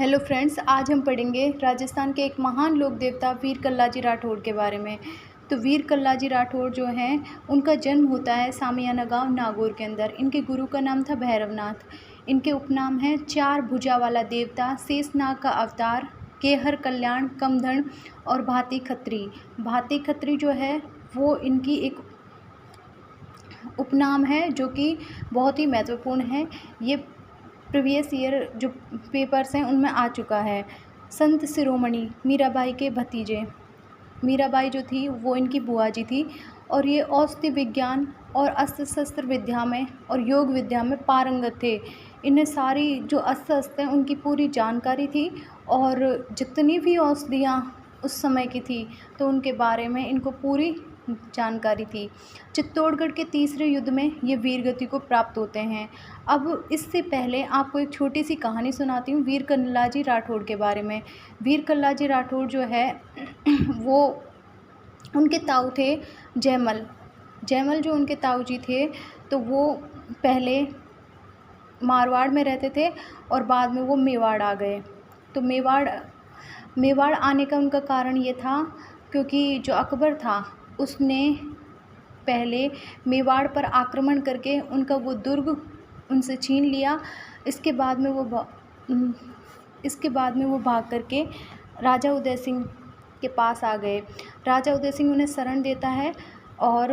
Hello friends, आज हम पढ़ेंगे राजस्थान के एक महान लोक देवता वीर कल्लाजी राठौड़ के बारे में। तो वीर कल्लाजी राठौड़ जो हैं, उनका जन्म होता है सामियाना गांव नागौर के अंदर। इनके गुरु का नाम था भैरवनाथ। इनके उपनाम हैं चार भुजा वाला देवता, शेषनाग का अवतार, केहर कल्याण, कमधन और भाती खत्री। भाती खत्री जो है वो इनकी एक उपनाम है जो कि बहुत ही महत्वपूर्ण है। ये प्रीवियस ईयर जो पेपर्स हैं उनमें आ चुका है। संत शिरोमणि मीराबाई के भतीजे, मीराबाई जो थी वो इनकी बुआ जी थी और ये औषधि विज्ञान और अस्त्र शस्त्र विद्या में और योग विद्या में पारंगत थे। इन्हें सारी जो अस्त्र शस्त्र हैं उनकी पूरी जानकारी थी और जितनी भी औषधियाँ उस समय की थी तो उनके बारे में इनको पूरी जानकारी थी। चित्तौड़गढ़ के तीसरे युद्ध में ये वीरगति को प्राप्त होते हैं। अब इससे पहले आपको एक छोटी सी कहानी सुनाती हूँ वीर कल्लाजी राठौड़ के बारे में। वीर कल्लाजी राठौड़ जो है वो उनके ताऊ थे जयमल। जयमल जो उनके ताऊ जी थे तो वो पहले मारवाड़ में रहते थे और बाद में वो मेवाड़ आ गए। तो मेवाड़ आने का उनका कारण ये था क्योंकि जो अकबर था उसने पहले मेवाड़ पर आक्रमण करके उनका वो दुर्ग उनसे छीन लिया। इसके बाद में वो भाग करके राजा उदय सिंह के पास आ गए। राजा उदय सिंह उन्हें शरण देता है और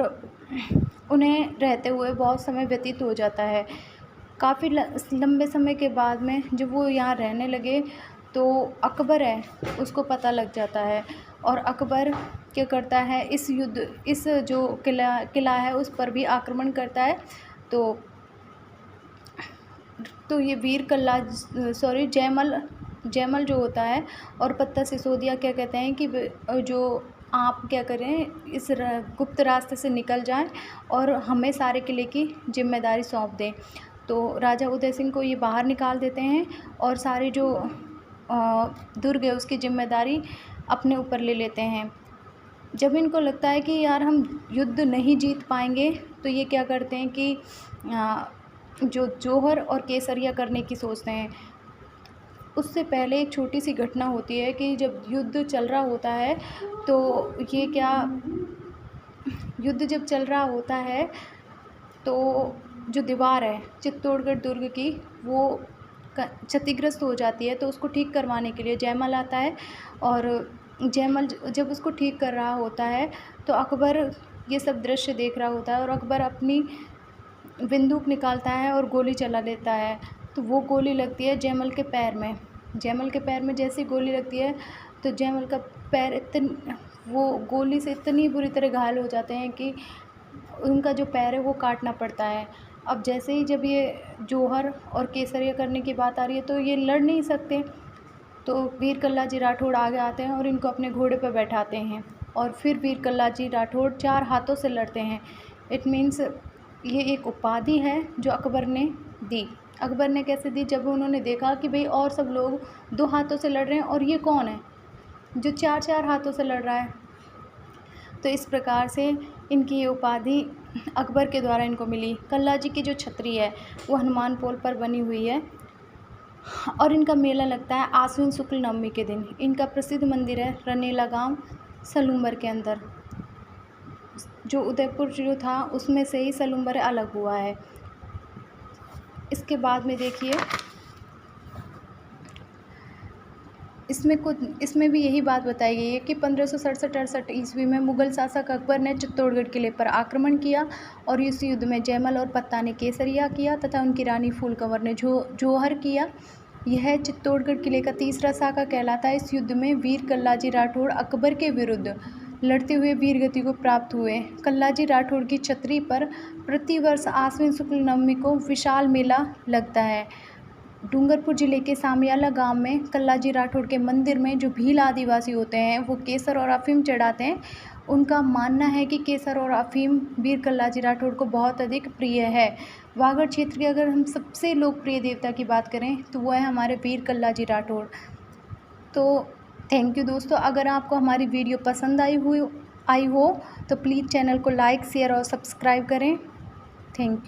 उन्हें रहते हुए बहुत समय व्यतीत हो जाता है। काफ़ी लंबे समय के बाद में जब वो यहाँ रहने लगे तो अकबर है उसको पता लग जाता है और अकबर क्या करता है, इस जो किला है उस पर भी आक्रमण करता है। तो ये जयमल जो होता है और पत्ता सिसोदिया क्या कहते हैं कि जो आप क्या करें, इस गुप्त रास्ते से निकल जाएं और हमें सारे किले की जिम्मेदारी सौंप दें। तो राजा उदय सिंह को ये बाहर निकाल देते हैं और सारे जो दुर्ग है उसकी जिम्मेदारी अपने ऊपर ले लेते हैं। जब इनको लगता है कि यार हम युद्ध नहीं जीत पाएंगे तो ये क्या करते हैं कि जो जौहर और केसरिया करने की सोचते हैं। उससे पहले एक छोटी सी घटना होती है कि जब युद्ध चल रहा होता है तो युद्ध जब चल रहा होता है तो जो दीवार है चित्तौड़गढ़ दुर्ग की वो क्षतिग्रस्त हो जाती है। तो उसको ठीक करवाने के लिए जयमल आता है और जयमल जब उसको ठीक कर रहा होता है तो अकबर ये सब दृश्य देख रहा होता है और अकबर अपनी बंदूक निकालता है और गोली चला लेता है। तो वो गोली लगती है जयमल के पैर में। जयमल के पैर में जैसी गोली लगती है तो जयमल का पैर वो गोली से इतनी बुरी तरह घायल हो जाते हैं कि उनका जो पैर है वो काटना पड़ता है। अब जैसे ही जब ये जौहर और केसरिया करने की बात आ रही है तो ये लड़ नहीं सकते। तो वीर कल्लाजी राठौड़ आगे आते हैं और इनको अपने घोड़े पर बैठाते हैं और फिर वीर कल्लाजी राठौड़ चार हाथों से लड़ते हैं। इट मीन्स ये एक उपाधि है जो अकबर ने दी। अकबर ने कैसे दी? जब उन्होंने देखा कि भाई और सब लोग दो हाथों से लड़ रहे हैं और ये कौन है जो चार चार हाथों से लड़ रहा है। तो इस प्रकार से इनकी ये उपाधि अकबर के द्वारा इनको मिली। कल्लाजी की जो छतरी है वो हनुमान पोल पर बनी हुई है और इनका मेला लगता है आश्विन शुक्ल नवमी के दिन। इनका प्रसिद्ध मंदिर है रनेला गांव सलूम्बर के अंदर। जो उदयपुर जो था उसमें से ही सलूम्बर अलग हुआ है। इसके बाद में देखिए इसमें भी यही बात बताई गई है कि 1567-68 ईस्वी में मुग़ल शासक अकबर ने चित्तौड़गढ़ किले पर आक्रमण किया और इस युद्ध में जयमल और पत्ता ने केसरिया किया तथा उनकी रानी फूलकंवर ने जौहर किया। यह चित्तौड़गढ़ किले का तीसरा साका कहलाता है। इस युद्ध में वीर कल्लाजी राठौड़ अकबर के विरुद्ध लड़ते हुए वीरगति को प्राप्त हुए। कल्लाजी राठौड़ की छतरी पर प्रतिवर्ष आश्विन शुक्ल नवमी को विशाल मेला लगता है। डूंगरपुर ज़िले के सामियाला गांव में कल्लाजी राठौड़ के मंदिर में जो भील आदिवासी होते हैं वो केसर और अफीम चढ़ाते हैं। उनका मानना है कि केसर और अफीम वीर कल्लाजी राठौड़ को बहुत अधिक प्रिय है। वागड़ क्षेत्र के अगर हम सबसे लोकप्रिय देवता की बात करें तो वो है हमारे वीर कल्लाजी राठौड़। तो थैंक यू दोस्तों। अगर आपको हमारी वीडियो पसंद आई हो तो प्लीज़ चैनल को लाइक, शेयर और सब्सक्राइब करें। Thank you.